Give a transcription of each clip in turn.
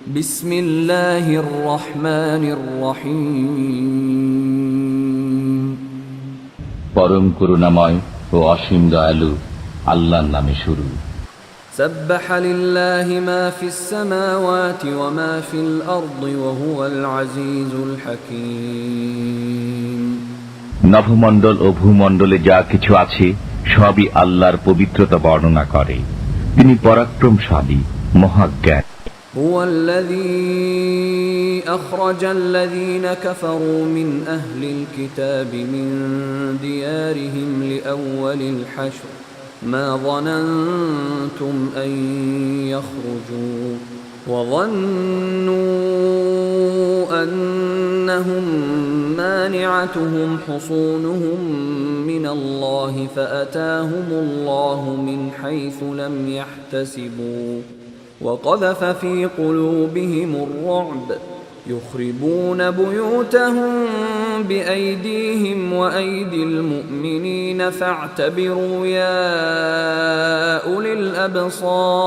বিসমিল্লাহির রহমানির রহিম। পরম করুণাময় ও অসীম দয়ালু আল্লাহর নামে শুরু। সাব্বাহা লিল্লাহি মা ফিস সামাওয়াতি ওয়া মা ফিল আরদি ওয়া হুয়াল আজিজুল হাকীম। নভমণ্ডল ও ভূমণ্ডলে যা কিছু আছে সবই আল্লাহর পবিত্রতা বর্ণনা করে। তিনি পরাক্রমশালী, মহাজ্ঞানী। هو الذي أخرج الذين كفروا من أهل الكتاب من ديارهم لأول الحشر ما ظننتم أن يخرجوا وظنوا أنهم مانعتهم حصونهم من الله فأتاهم الله من حيث لم يحتسبوا وقذف في قلوبهم الرعب يخربون بيوتهم بأيديهم وأيدي المؤمنين فاعتبروا يا أولي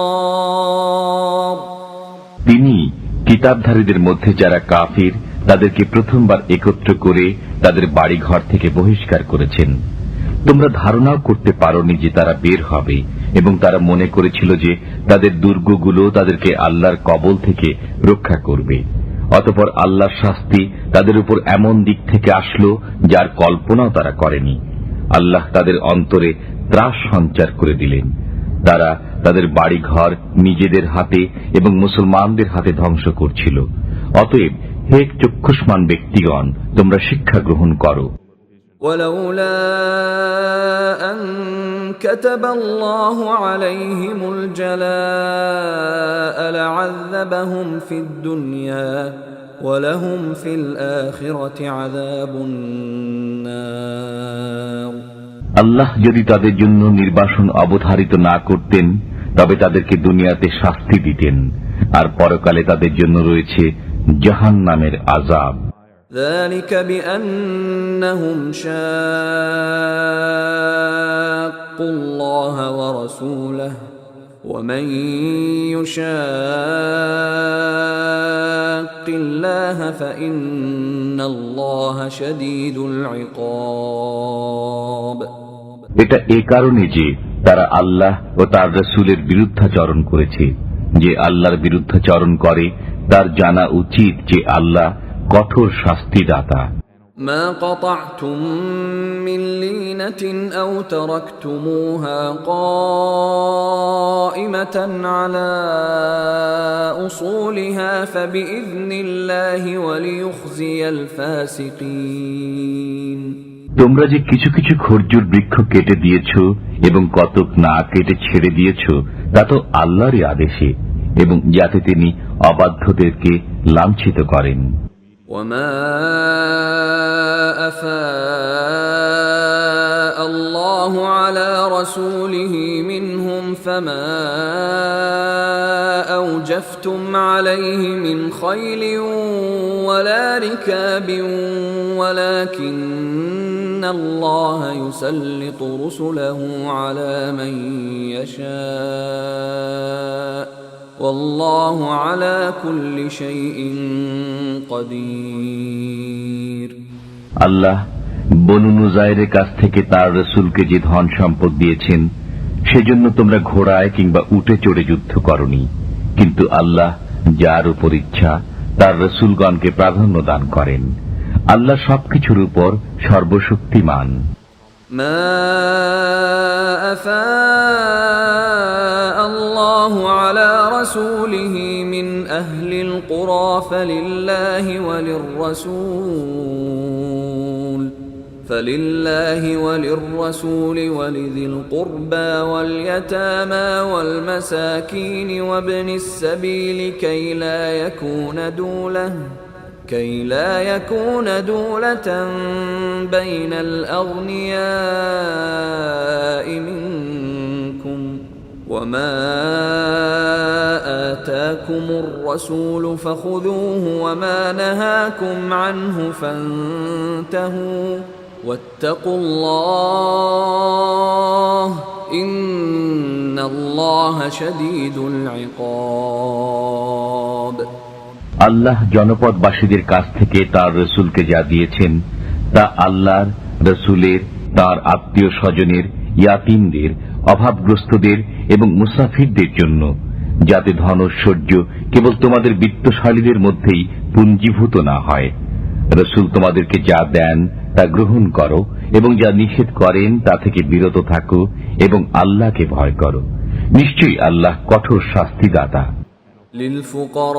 الأبصار। তিনি কিতাবধারীদের মধ্যে যারা কাফির তাদেরকে প্রথমবার একত্র করে তাদের বাড়িঘর থেকে বহিষ্কার করেছেন। তোমরা ধারণাও করতে পারোনি যে তারা বের হবে, এবং তারা মনে করেছিল যে তাদের দুর্গগুলো তাদেরকে আল্লাহর কবল থেকে রক্ষা করবে। অতঃপর আল্লাহর শাস্তি তাদের উপর এমন দিক থেকে আসলো যার কল্পনাও তারা করেনি। আল্লাহ তাদের অন্তরে ত্রাস সঞ্চার করে দিলেন। তারা তাদের বাড়িঘর নিজেদের হাতে এবং মুসলমানদের হাতে ধ্বংস করছিল। অতএব হে চক্ষুষ্মান ব্যক্তিগণ, তোমরা শিক্ষা গ্রহণ করো। ولولا أن كتب الله عليهم الجلاء لعذبهم في الدنيا ولهم في الآخرة عذاب النار। আল্লাহ যদি তাদের জন্য নির্বাসন অবধারিত না করতেন তবে তাদেরকে দুনিয়াতে শাস্তি দিতেন, আর পরকালে তাদের জন্য রয়েছে জাহান্নামের আযাব। ذلك بأنهم شاقوا الله ورسوله ومن يشاق الله فإن الله شديد العقاب। এটা এই কারণে যে তারা আল্লাহ ও তার রাসূলের বিরুদ্ধাচরণ করেছে। যে আল্লাহর বিরুদ্ধাচরণ করে তার জানা উচিত যে আল্লাহ কঠোর শাস্তিদাতা। ما قطعتم من لينة أو تركتموها قائمة على أصولها فبإذن الله وليخزي الفاسقين। তোমরা যে কিছু কিছু খরজুর বৃক্ষ কেটে দিয়েছ এবং কতক না কেটে ছেড়ে দিয়েছ তা তো আল্লাহরই আদেশে, এবং যাতে তিনি অবাধ্যদেরকে লাঞ্ছিত করেন। وما أفاء الله على رسوله منهم فما أوجفتم عليه من خيل ولا ركاب ولكن الله يسلط رسله على من يشاء والله على كل شيء قدير। আল্লাহ বনু নুযায়রের কাছ থেকে তার রাসূলকে যে ধন সম্পদ দিয়েছেন সেজন্য তোমরা ঘোড়ায় কিংবা উটে চড়ে যুদ্ধ করনি, কিন্তু আল্লাহ যার উপর ইচ্ছা তার রাসূলগণকে প্রাধান্য দান করেন। আল্লাহ সবকিছুর উপর সর্বশক্তিমান। ما أفاء الله على رسوله من أهل القرى فلله وللرسول ولذي القربى واليتامى والمساكين وابن السبيل كي لا يكون دولة بين الأغنياء منكم وما آتاكم الرسول فخذوه وما نهاكم عنه فانتهوا واتقوا الله إن الله شديد العقاب। আল্লাহ জনপদবাসীদের কাছ থেকে তার রসুলকে যা দিয়েছেন তা আল্লাহর রসুলের, তার আত্মীয় স্বজনের, ইয়াতীমদের, অভাবগ্রস্তদের এবং মুসাফিরদের জন্য, যাতে ধনৈশ্বর্য কেবল তোমাদের বিত্তশালীদের মধ্যেই পুঞ্জীভূত না হয়। রসুল তোমাদেরকে যা দেন তা গ্রহণ করো এবং যা নিষেধ করেন তা থেকে বিরত থাকো এবং আল্লাহকে ভয় করো। নিশ্চয়ই আল্লাহ কঠোর শাস্তিদাতা। للفقراء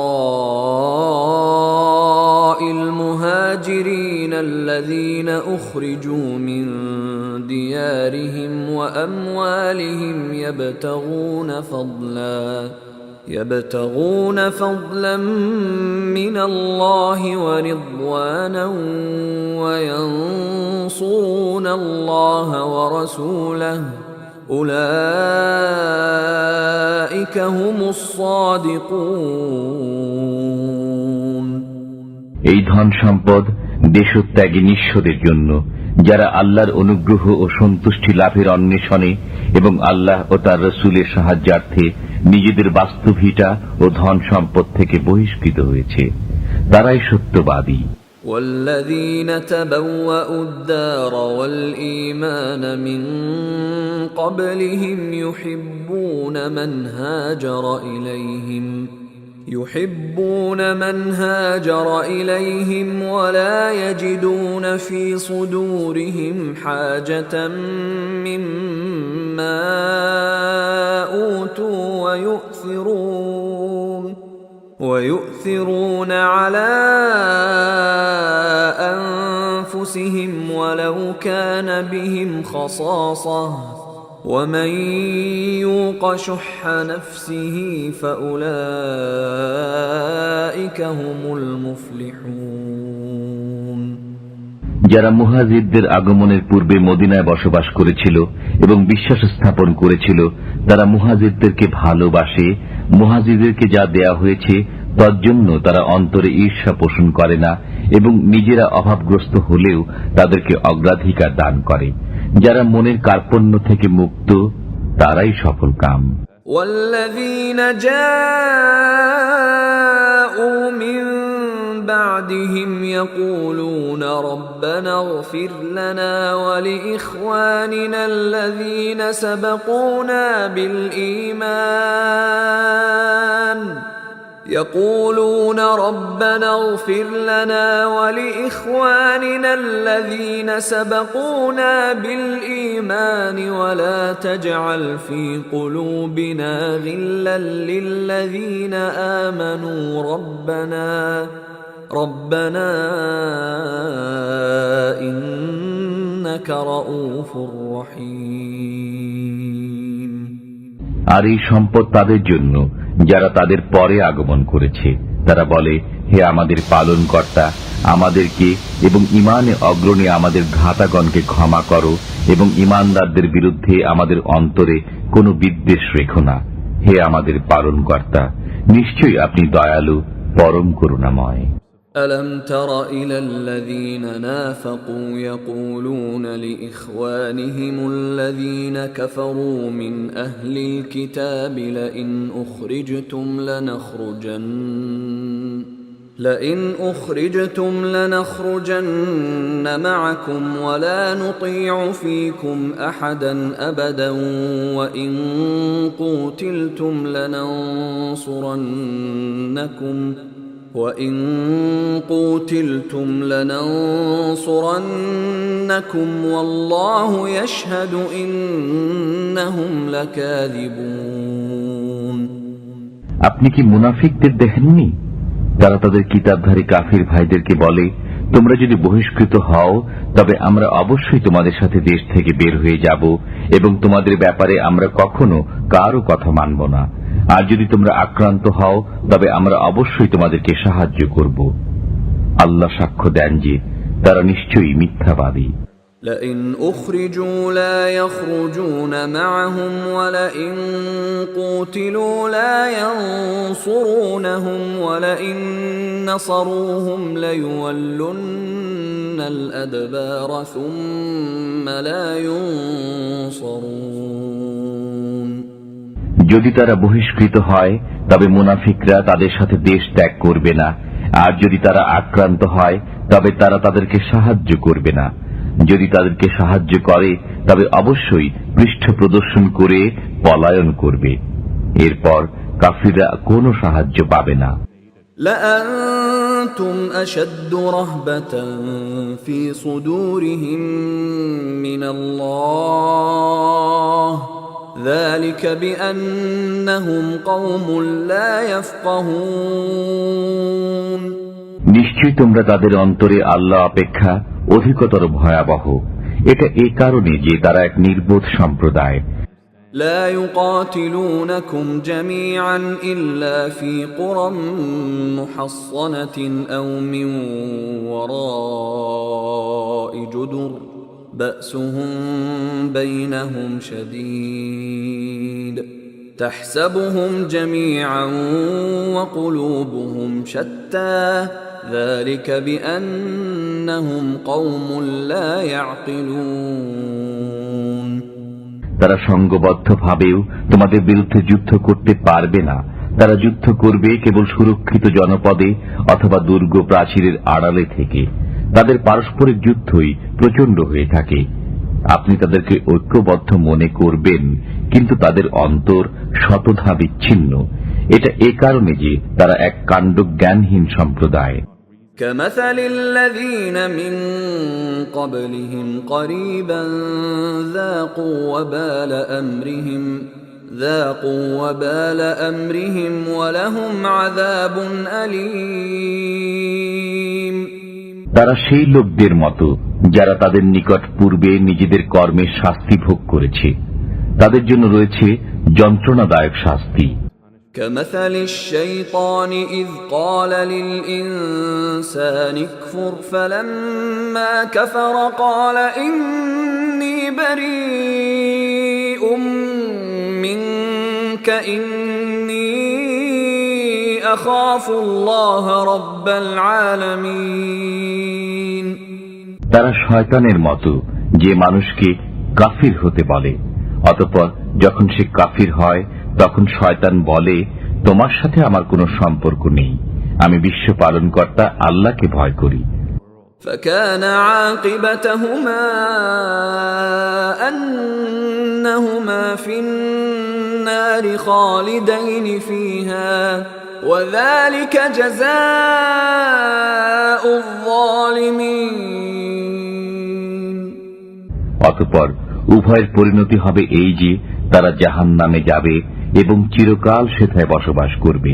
المهاجرين الذين أخرجوا من ديارهم وأموالهم يبتغون فضلا من الله ورضوانا وينصرون الله ورسوله أولئك هم الصادقون। এই ধন সম্পদ দেশত্যাগী নিঃস্বদের জন্য, যারা আল্লাহর অনুগ্রহ ও সন্তুষ্টি লাভের অন্বেষণে এবং আল্লাহ ও তার রসুলের সাহায্যার্থে নিজেদের বাস্তুভিটা ও ধন সম্পদ থেকে বহিষ্কৃত হয়েছে, তারাই সত্যবাদী। والذين تبوأوا الدار والإيمان من قبلهم يحبون من هاجر إليهم ولا يجدون في صدورهم حاجة مما أوتوا ويؤثرون على أنفسهم ولو كان بهم خصاصة ومن يوق شح نفسه فأولئك هم المفلحون। যারা মুহাজিরদের আগমনের পূর্বে মদিনায় বসবাস করেছিল এবং বিশ্বাস স্থাপন করেছিল, তারা মুহাজিরদেরকে ভালোবাসে। মুহাজিরদেরকে যা দেয়া হয়েছে তার জন্য তারা অন্তরে ঈর্ষা পোষণ করে না এবং নিজেরা অভাবগ্রস্ত হলেও তাদেরকে অগ্রাধিকার দান করে। যারা মনের কার্পণ্য থেকে মুক্ত, তারাই সফল কাম। والذين جاءوا من بعدهم يقولون ربنا اغفر لنا ولإخواننا الذين سبقونا بالإيمان ولا تجعل في قلوبنا غلا للذين آمنوا ربنا إنك رؤوف رحيم। আর এই সম্পদ তাদের জন্য যারা তাদের পরে আগমন করেছে। তারা বলে, হে আমাদের পালনকর্তা, আমাদেরকে এবং ঈমানে অগ্রণী আমাদের ঘাতাগণকে ক্ষমা করো এবং ঈমানদারদের বিরুদ্ধে আমাদের অন্তরে কোনো বিদ্বেষ রেখো না। হে আমাদের পালনকর্তা, নিশ্চয়ই আপনি দয়ালু, পরম করুণাময়। ألم تر إلى الذين نافقوا يقولون لإخوانهم الذين كفروا من أهل الكتاب لئن أخرجتم لنخرجن معكم ولا نطيع فيكم أحدا أبدا وإن قوتلتم لننصرنكم والله يشهد إنهم لكاذبون। আপনি কি মুনাফিকদের দেখেননি? তারা তাদের কিতাবধারী কাফির ভাইদেরকে বলে, তোমরা যদি বহিষ্কৃত হও তবে আমরা অবশ্যই তোমাদের সাথে দেশ থেকে বের হয়ে যাব এবং তোমাদের ব্যাপারে আমরা কখনো কারো কথা মানব না। আর যদি তোমরা আক্রান্ত হও তবে আমরা অবশ্যই তোমাদেরকে সাহায্য করব। আল্লাহ সাক্ষ্য দেন যে তারা নিশ্চয়ই মিথ্যাবাদী। لئن أخرجوا لا يخرجون معهم ولئن قوتلوا لا ينصرونهم ولئن نصروهم ليولن الأدبار ثم لا ينصرون। যদি তারা বহিষ্কৃত হয় তবে মুনাফিকরা তাদের সাথে দেশ ত্যাগ করবে না আর যদি তারা আক্রান্ত হয় তবে তারা তাদেরকে সাহায্য করবে না। যদি তাদেরকে সাহায্য করে তবে অবশ্যই পৃষ্ঠ প্রদর্শন করে পলায়ন করবে। এরপর কাফিররা কোনো সাহায্য পাবে না। لأنتم أشد رهبة في صدورهم من الله ذلك بأنهم قوم لا يفقهون। নিশ্চয়ই তোমরা তাদের অন্তরে আল্লাহ অপেক্ষা অধিকতর ভয়াবহ। এটা এই কারণে যে তারা এক নির্বোধ সম্প্রদায়। لا يقاتلونكم جميعا إلا في قرى محصنة أو من وراء جدر بأسهم بينهم شديد تحسبهم جميعا وقلوبهم شتى ذلك بأنهم قوم لا يعقلون। তারা সংঘবদ্ধভাবেও তোমাদের বিরুদ্ধে যুদ্ধ করতে পারবে না। তারা যুদ্ধ করবে কেবল সুরক্ষিত জনপদে অথবা দুর্গ প্রাচীরের আড়ালে থেকে। তাদের পারস্পরিক যুদ্ধই প্রচন্ড হয়ে থাকে। আপনি তাদেরকে ঐক্যবদ্ধ মনে করবেন, কিন্তু তাদের অন্তর শতধা বিচ্ছিন্ন। এটা এ কারণে যে তারা এক কাণ্ডজ্ঞানহীন সম্প্রদায়। كمثل الذين من قبلهم قريبا ذاقوا وبال أمرهم ولهم عذاب أليم। তারা সেই লোকদের মতো যারা তাদের নিকট পূর্বে নিজেদের কর্মের শাস্তি ভোগ করেছে। তাদের জন্য রয়েছে যন্ত্রণাদায়ক শাস্তি। كمثل الشيطان إذ قال للإنسان اكفر فلما كفر قال إني بريء منك إني أخاف الله رب العالمين। তারা শয়তানের মতো যে মানুষকে কাফির হতে বলে, অতঃপর যখন সে কাফির হয় তখন শয়তান বলে, তোমার সাথে আমার কোনো সম্পর্ক নেই, আমি বিশ্ব পালনকর্তা আল্লাহকে ভয় করি। فكان عاقبتهما أنهما في النار خالدين فيها وذلك جزاء الظالمين। অতঃপর উভয়ের পরিণতি হবে এই যে তারা জাহান্নামে যাবে এবং চিরকাল সেথায় বসবাস করবে।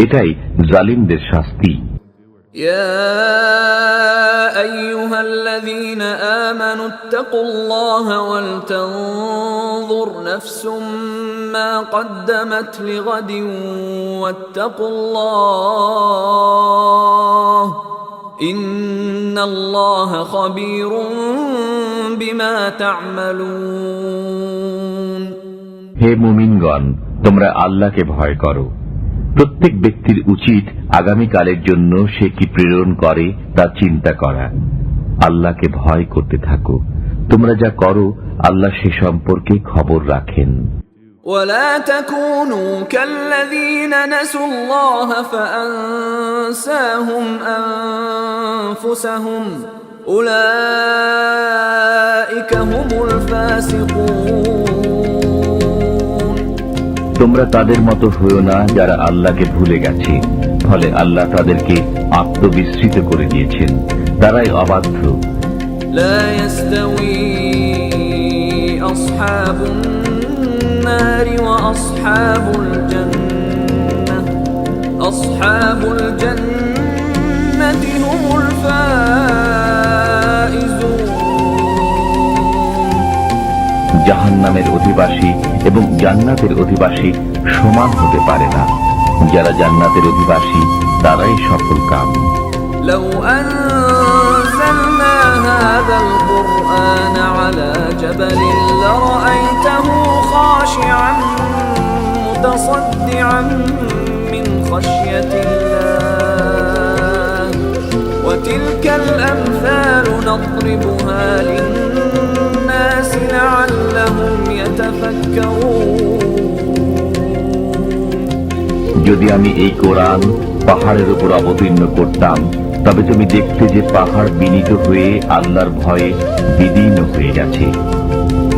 এটাই জালিমদের শাস্তি। يا أيها الذين آمنوا اتقوا الله ولتنظر نفس ما قدمت لغد واتقوا الله إن الله خبير بما تعملون। হে মুমিনগণ, তোমরা আল্লাহকে ভয় করো। প্রত্যেক ব্যক্তির উচিত আগামীকালের জন্য সে কি প্রেরণ করে তা চিন্তা করা। আল্লাহকে ভয় করতে থাকো। তোমরা যা করো আল্লাহ সে সম্পর্কে খবর রাখেন। ولا تكونوا كالذين نسوا الله فأنساهم أنفسهم أولئك هم الفاسقون। তোমরা তাদের মতো হইও না যারা আল্লাহকে ভুলে গেছে, ফলে আল্লাহ তাদেরকে আত্মবিস্মৃত করে দিয়েছেন। তারাই অবাধ্য। لا يستوي أصحاب النار وأصحاب الجنة أصحاب الجنة هم الفائزون। জাহান্নামের অধিবাসী এবং জান্নাতের অধিবাসী সমান হতে পারে না। যারা জান্নাতের অধিবাসী তারাই সফল কাম। لو أنزلنا هذا القرآن على جبل لرأيته خاشعا متصدعا من خشية الله وتلك الأمثال نضربها للناس لعلهم يتفكرون। যদি আমি এই কোরআন পাহাড়ের উপর অবতীর্ণ করতাম, তবে তুমি দেখতে যে পাহাড় বিনীত হয়ে আল্লাহর ভয়ে বিদীর্ণ হয়ে গেছে।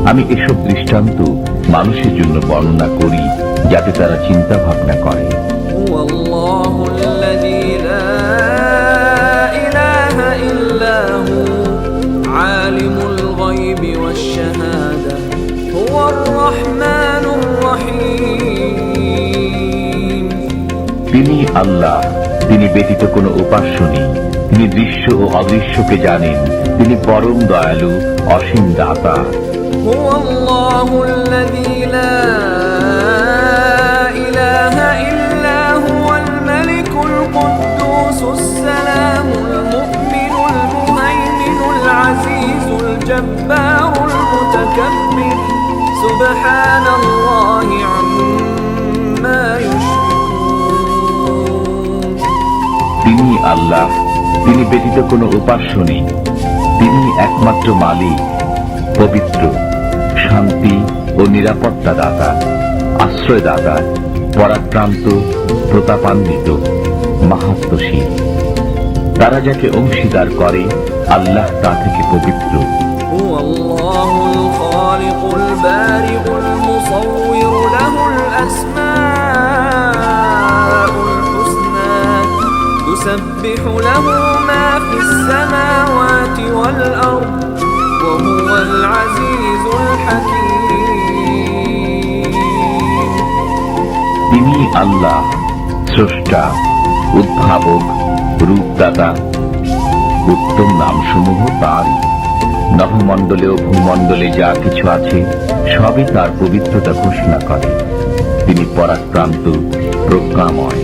আমি এসব দৃষ্টান্ত মানুষের জন্য বর্ণনা করি, যাতে তারা চিন্তা ভাবনা করে। هو الله الذي لا إله إلا هو عالم الغيب والشهادة هو الرحمن الرحيم। তিনি আল্লাহ, তিনি ব্যতীত কোনো উপাস্য নেই। তিনি দৃশ্য ও অদৃশ্যকে জানেন। তিনি পরম দয়ালু, অসীম দাতা। هو الله الذي لا إله إلا هو الملك القدوس السلام المؤمن المهيمن العزيز الجبار المتكبر سبحان الله عما يشركون। তিনি আল্লাহ, তিনি ব্যতীত কোনো উপাস্য নেই। তিনি একমাত্র মালিক, পবিত্র, শান্তি ও নিরাপত্তা দাতা, আশ্রয়দাতা, পরাক্রান্ত, প্রতাপান্বিত, মাহাত্ম্যশীল। তারা যাকে অংশীদার করে, আল্লাহ তা থেকে পবিত্র। هو الله الخالق البارئ المصور له الأسماء الحسنى يسبح له ما في السماوات والأرض وهو العزيز الحكيم। তিনি আল্লাহ, স্রষ্টা, উদ্ভাবক, রূপদাতা। উত্তম নামসমূহ তার। নভমণ্ডলে ও ভূমণ্ডলে যা কিছু আছে, সবই তার পবিত্রতা ঘোষণা করে। তিনি পরাক্রান্ত, প্রজ্ঞাময়।